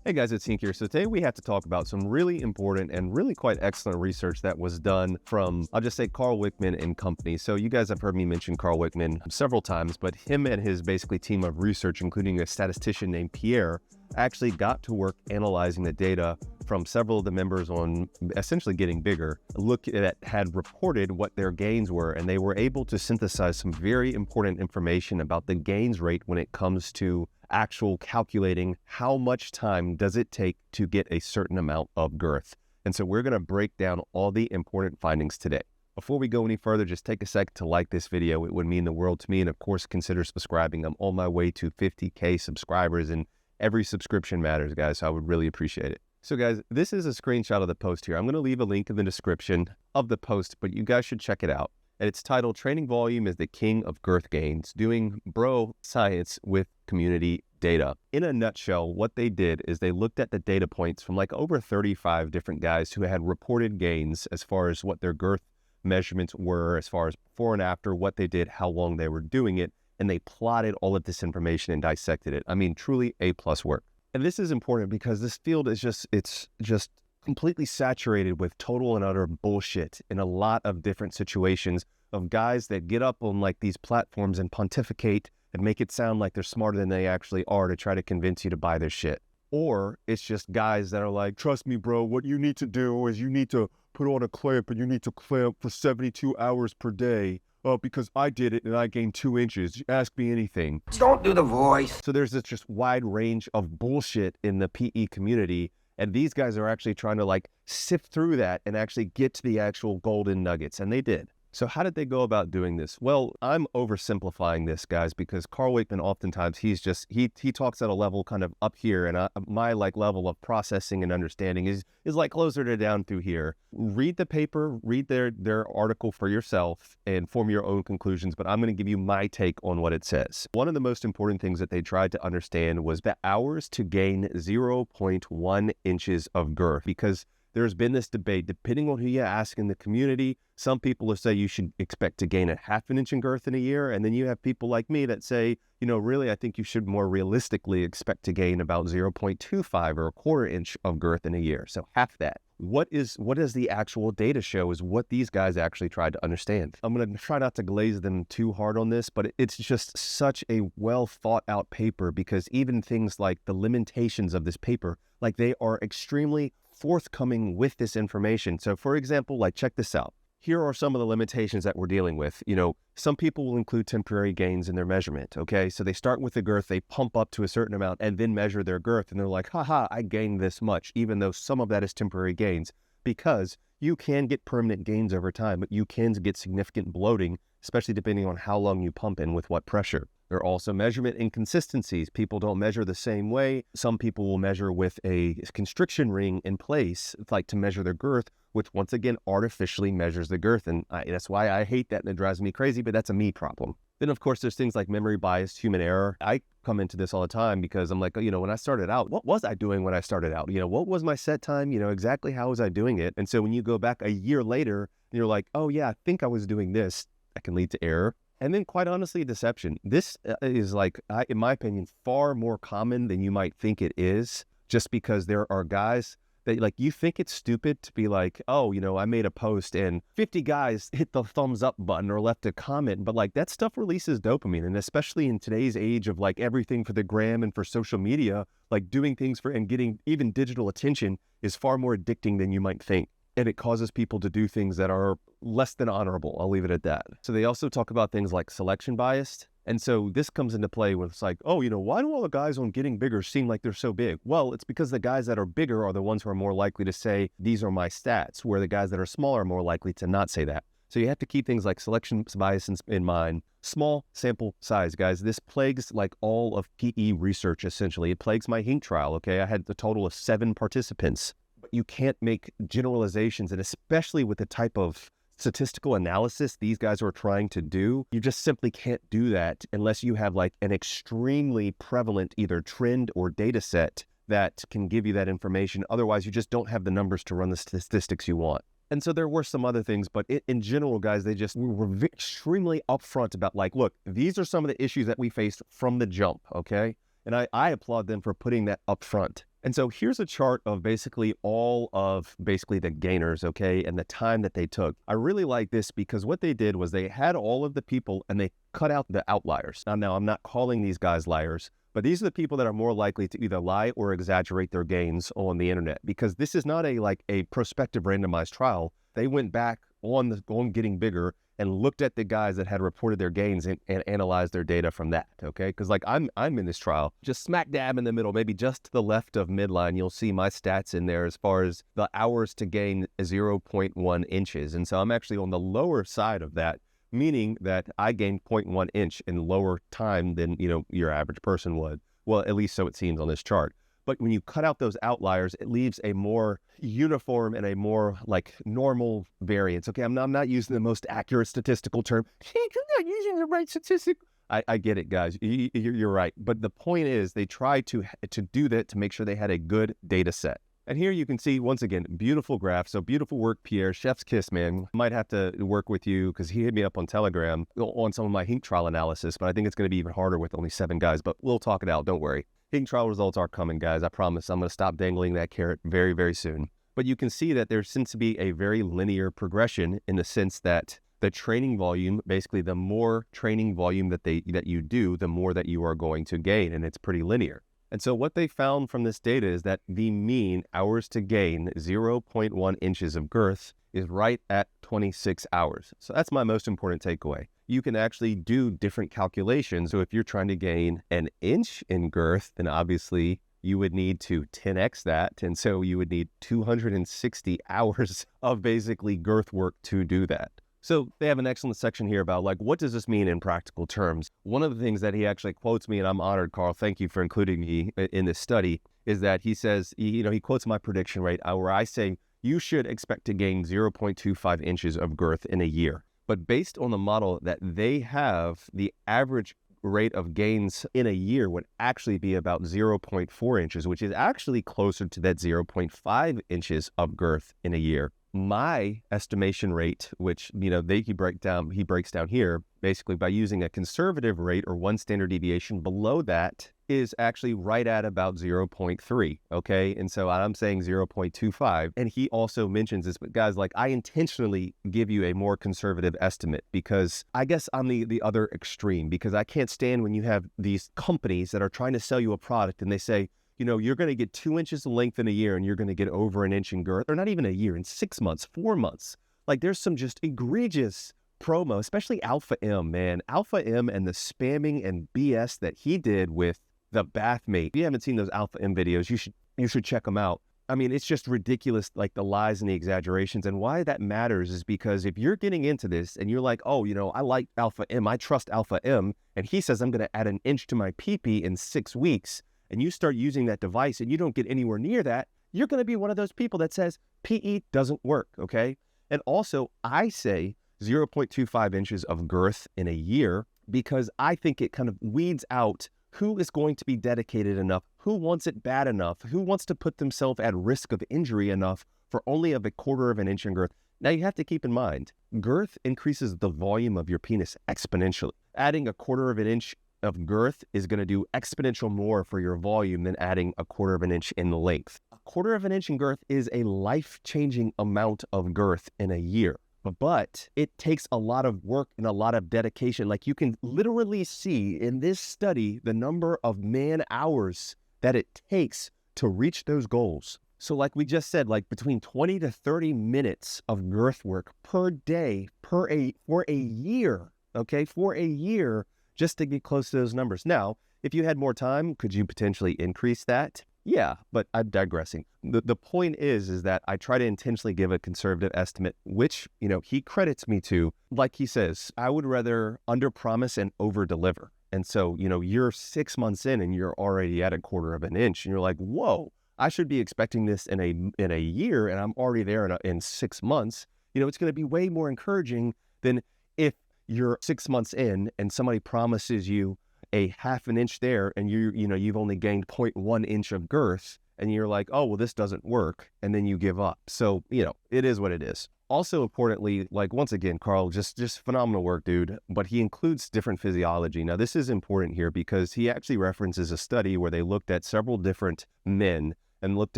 Hey guys, it's Hink here. So today we have to talk about some really important and really quite excellent research that was done from, I'll just say, Karl Wickman and company. So you guys have heard me mention Karl Wickman several times, but him and his basically team of research, including a statistician named Pierre, actually got to work analyzing the data from several of the members on essentially getting bigger, look at had reported what their gains were, and they were able to synthesize some very important information about the gains rate when it comes to actual calculating how much time does it take to get a certain amount of girth. And so we're going to break down all the important findings today. Before we go any further, just take a sec to like this video. It would mean the world to me. And of course, consider subscribing. I'm on my way to 50K subscribers, and every subscription matters, guys. So I would really appreciate it. So guys, this is a screenshot of the post here. I'm going to leave a link in the description of the post, but you guys should check it out. And it's titled "Training Volume is the King of Girth Gains, Doing Bro Science with Community Data." In a nutshell, what they did is they looked at the data points from like over 35 different guys who had reported gains as far as what their girth measurements were, as far as before and after, what they did, how long they were doing it, and they plotted all of this information and dissected it. I mean, truly A+ work. And this is important because this field is it's just completely saturated with total and utter bullshit in a lot of different situations of guys that get up on like these platforms and pontificate and make it sound like they're smarter than they actually are to try to convince you to buy their shit. Or it's just guys that are like, trust me, bro, what you need to do is you need to put on a clamp and you need to clamp for 72 hours per day. Because I did it and I gained 2 inches. Ask me anything. Don't do the voice. So there's this just wide range of bullshit in the PE community. And these guys are actually trying to like sift through that and actually get to the actual golden nuggets. And they did. So how did they go about doing this? Well, I'm oversimplifying this, guys, because Karl Wickman oftentimes he talks at a level kind of up here, and my like level of processing and understanding is like closer to down through here. Read the paper, read their article for yourself, and form your own conclusions. But I'm going to give you my take on what it says. One of the most important things that they tried to understand was the hours to gain 0.1 inches of girth, because there's been this debate, depending on who you ask in the community. Some people will say you should expect to gain a 1/2 inch in girth in a year. And then you have people like me that say, you know, really, I think you should more realistically expect to gain about 0.25 or 1/4 inch of girth in a year. So half that. What does the actual data show is what these guys actually tried to understand. I'm going to try not to glaze them too hard on this, but it's just such a well thought out paper, because even things like the limitations of this paper, like they are extremely forthcoming with this information. So for example, like check this out. Here are some of the limitations that we're dealing with. You know, some people will include temporary gains in their measurement, okay? So they start with the girth, they pump up to a certain amount and then measure their girth. And they're like, haha, I gained this much, even though some of that is temporary gains, because you can get permanent gains over time, but you can get significant bloating, especially depending on how long you pump in with what pressure. There are also measurement inconsistencies. People don't measure the same way. Some people will measure with a constriction ring in place, like to measure their girth, which once again artificially measures the girth. And that's why I hate that and it drives me crazy, but that's a me problem. Then of course there's things like memory bias, human error. I come into this all the time because I'm like, you know, when I started out, what was I doing when I started out? You know, what was my set time? You know, exactly how was I doing it? And so when you go back a year later, you're like, oh yeah, I think I was doing this. That can lead to error. And then quite honestly, deception. This is like, in my opinion, far more common than you might think it is, just because there are guys that like, you think it's stupid to be like, oh, you know, I made a post and 50 guys hit the thumbs up button or left a comment, but like that stuff releases dopamine. And especially in today's age of like everything for the gram and for social media, like doing things for and getting even digital attention is far more addicting than you might think. And it causes people to do things that are less than honorable. I'll leave it at that. So they also talk about things like selection bias. And so this comes into play when it's like, oh, you know, why do all the guys on getting bigger seem like they're so big? Well, it's because the guys that are bigger are the ones who are more likely to say, these are my stats, where the guys that are smaller are more likely to not say that. So you have to keep things like selection bias in mind. Small sample size, guys. This plagues like all of PE research, essentially. It plagues my Hink trial, okay? I had a total of 7 participants. But you can't make generalizations, and especially with the type of statistical analysis these guys are trying to do, you just simply can't do that unless you have like an extremely prevalent either trend or data set that can give you that information. Otherwise, you just don't have the numbers to run the statistics you want. And so there were some other things, but in general, guys, they just were extremely upfront about like, look, these are some of the issues that we faced from the jump, okay? And I applaud them for putting that up front. And so here's a chart of basically all of basically the gainers, okay, and the time that they took. I really like this because what they did was they had all of the people and they cut out the outliers. Now I'm not calling these guys liars, but these are the people that are more likely to either lie or exaggerate their gains on the internet, because this is not a prospective randomized trial. They went back on Getting Bigger and looked at the guys that had reported their gains and analyzed their data from that, okay? Because like I'm in this trial, just smack dab in the middle, maybe just to the left of midline, you'll see my stats in there as far as the hours to gain 0.1 inches. And so I'm actually on the lower side of that, meaning that I gained 0.1 inch in lower time than, your average person would. Well, at least so it seems on this chart. But when you cut out those outliers, it leaves a more uniform and a more like normal variance. Okay, I'm not using the most accurate statistical term. You're not using the right statistic. I get it, guys. You're right. But the point is they tried to do that to make sure they had a good data set. And here you can see, once again, beautiful graph. So beautiful work, Pierre. Chef's kiss, man. Might have to work with you because he hit me up on Telegram on some of my Hink trial analysis, but I think it's going to be even harder with only 7 guys, but we'll talk it out. Don't worry. Hink trial results are coming, guys. I promise. I'm going to stop dangling that carrot very, very soon. But you can see that there seems to be a very linear progression in the sense that the training volume, basically the more training volume that you do, the more that you are going to gain, and it's pretty linear. And so what they found from this data is that the mean hours to gain 0.1 inches of girth is right at 26 hours. So that's my most important takeaway. You can actually do different calculations. So if you're trying to gain an inch in girth, then obviously you would need to 10x that. And so you would need 260 hours of basically girth work to do that. So they have an excellent section here about like, what does this mean in practical terms? One of the things that he actually quotes me, and I'm honored, Karl, thank you for including me in this study, is that he says, he quotes my prediction rate where I say, you should expect to gain 0.25 inches of girth in a year. But based on the model that they have, the average rate of gains in a year would actually be about 0.4 inches, which is actually closer to that 0.5 inches of girth in a year. My estimation rate, which, he breaks down here, basically by using a conservative rate or one standard deviation below that, is actually right at about 0.3, okay? And so I'm saying 0.25. And he also mentions this, but guys, like I intentionally give you a more conservative estimate because I guess I'm the other extreme, because I can't stand when you have these companies that are trying to sell you a product and they say, you're going to get 2 inches of length in a year and you're going to get over an inch in girth, or not even a year, in 6 months, 4 months. Like there's some just egregious promo, especially Alpha M, man. Alpha M and the spamming and BS that he did with the bathmate. If you haven't seen those Alpha M videos, you should check them out. I mean, it's just ridiculous, like the lies and the exaggerations. And why that matters is because if you're getting into this and you're like, oh, I like Alpha M, I trust Alpha M, and he says I'm going to add an inch to my PP in 6 weeks, and you start using that device and you don't get anywhere near that, you're going to be one of those people that says PE doesn't work, okay? And also, I say 0.25 inches of girth in a year because I think it kind of weeds out who is going to be dedicated enough, who wants it bad enough, who wants to put themselves at risk of injury enough for only a 1/4 of an inch in girth. Now, you have to keep in mind, girth increases the volume of your penis exponentially. Adding 1/4 of an inch of girth is going to do exponential more for your volume than adding 1/4 of an inch in length. 1/4 of an inch in girth is a life-changing amount of girth in a year, but it takes a lot of work and a lot of dedication. Like you can literally see in this study the number of man hours that it takes to reach those goals. So like we just said, like between 20 to 30 minutes of girth work per day for a year, okay, for a year, just to get close to those numbers. Now, if you had more time, could you potentially increase that? Yeah, but I'm digressing. The point is that I try to intentionally give a conservative estimate, which, he credits me to. Like he says, I would rather under-promise and over-deliver. And so, you're 6 months in and you're already at 1/4 of an inch and you're like, whoa, I should be expecting this in a year and I'm already there in 6 months. It's going to be way more encouraging than if you're 6 months in and somebody promises you a 1/2 an inch there and you've only gained 0.1 inch of girth and you're like, oh, well, this doesn't work. And then you give up. So, it is what it is. Also importantly, like once again, Karl, just phenomenal work, dude. But he includes different physiology. Now, this is important here because he actually references a study where they looked at several different men and looked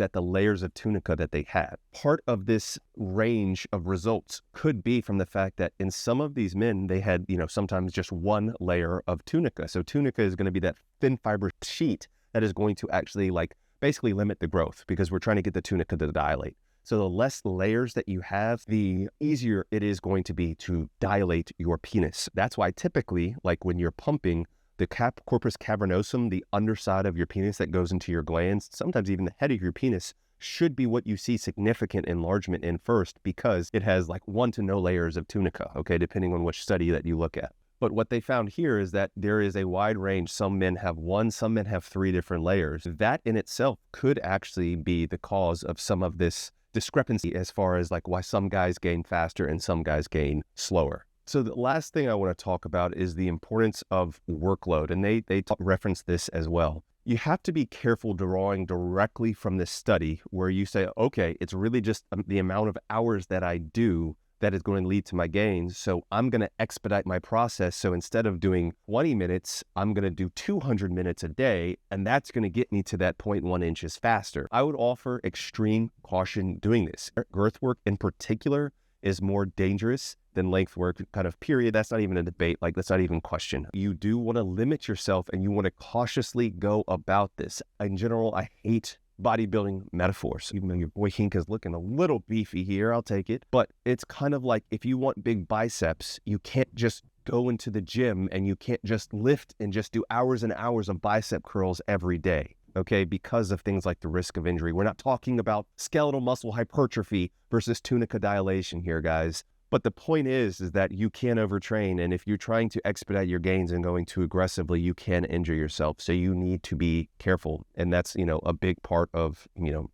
at the layers of tunica that they had. Part of this range of results could be from the fact that in some of these men, they had, sometimes just one layer of tunica. So tunica is going to be that thin fiber sheet that is going to actually basically limit the growth because we're trying to get the tunica to dilate. So the less layers that you have, the easier it is going to be to dilate your penis. That's why typically, like when you're pumping, the corpus cavernosum, the underside of your penis that goes into your glands, sometimes even the head of your penis, should be what you see significant enlargement in first because it has like 1 to no layers of tunica, okay, depending on which study that you look at. But what they found here is that there is a wide range. Some men have 1, some men have 3 different layers. That in itself could actually be the cause of some of this discrepancy as far as like why some guys gain faster and some guys gain slower. So the last thing I want to talk about is the importance of workload, and they reference this as well. You have to be careful drawing directly from this study where you say, okay, it's really just the amount of hours that I do that is going to lead to my gains. So I'm going to expedite my process. So instead of doing 20 minutes, I'm going to do 200 minutes a day, and that's going to get me to that 0.1 inches faster. I would offer extreme caution doing this. Girth work in particular is more dangerous than length work, kind of period. That's not even a debate. That's not even question. You do want to limit yourself and you want to cautiously go about this. In general, I hate bodybuilding metaphors. Even though your boy Hink is looking a little beefy here, I'll take it. But it's kind of like if you want big biceps, you can't just go into the gym and you can't just lift and just do hours and hours of bicep curls every day. Okay, because of things like the risk of injury. We're not talking about skeletal muscle hypertrophy versus tunica dilation here, guys. But the point is that you can overtrain, and if you're trying to expedite your gains and going too aggressively, you can injure yourself. So you need to be careful, and that's a big part of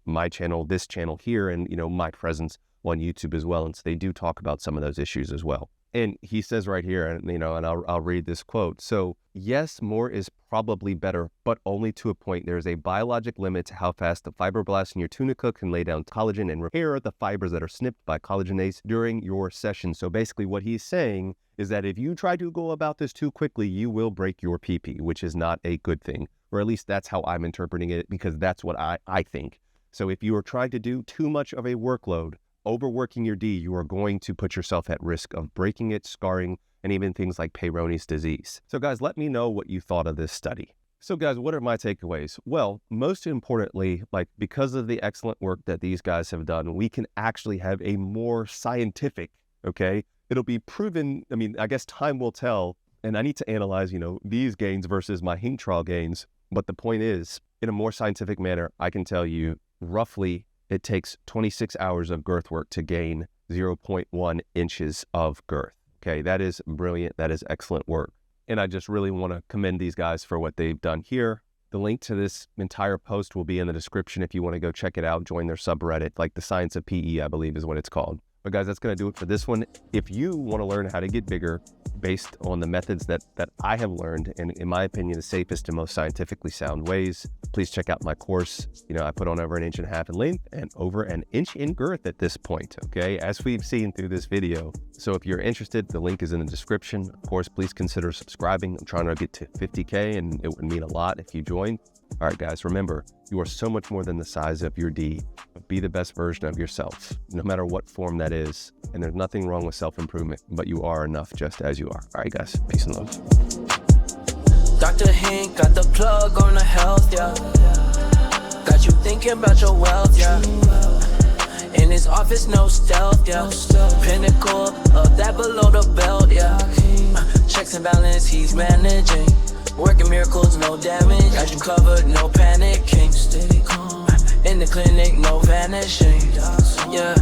my channel, this channel here, and my presence on YouTube as well. And so they do talk about some of those issues as well. And he says right here, and I'll read this quote. So yes, more is probably better, but only to a point. There is a biologic limit to how fast the fibroblasts in your tunica can lay down collagen and repair the fibers that are snipped by collagenase during your session. So basically what he's saying is that if you try to go about this too quickly, you will break your PP, which is not a good thing. Or at least that's how I'm interpreting it, because that's what I think. So if you are trying to do too much of a workload, overworking your D, you are going to put yourself at risk of breaking it, scarring, and even things like Peyronie's disease. So guys, let me know what you thought of this study. So guys, what are my takeaways? Well, most importantly, because of the excellent work that these guys have done, we can actually have a more scientific, okay? It'll be proven, I guess time will tell, and I need to analyze, these gains versus my Hink trial gains. But the point is, in a more scientific manner, I can tell you roughly it takes 26 hours of girth work to gain 0.1 inches of girth. Okay, that is brilliant. That is excellent work. And I just really want to commend these guys for what they've done here. The link to this entire post will be in the description if you want to go check it out, join their subreddit, like the Science of PE, I believe is what it's called. But guys, that's going to do it for this one. If you want to learn how to get bigger based on the methods that I have learned, and in my opinion, the safest and most scientifically sound ways, please check out my course. I put on over 1.5 inches in length and over 1 inch in girth at this point, okay, as we've seen through this video. So if you're interested, the link is in the description. Of course, please consider subscribing. I'm trying to get to 50K, and it would mean a lot if you join. All right, guys, remember, you are so much more than the size of your D. Be the best version of yourself, no matter what form that is. And there's nothing wrong with self-improvement, but you are enough just as you are. All right, guys, peace and love. Dr. Hink got the plug on the health, yeah. Got you thinking about your wealth, yeah. In his office, no stealth, yeah. Pinnacle of that below the belt, yeah. Checks and balance, he's managing. Working miracles, no damage. Got you covered, no panicking. Steady calm. In the clinic, no vanishing. Yeah.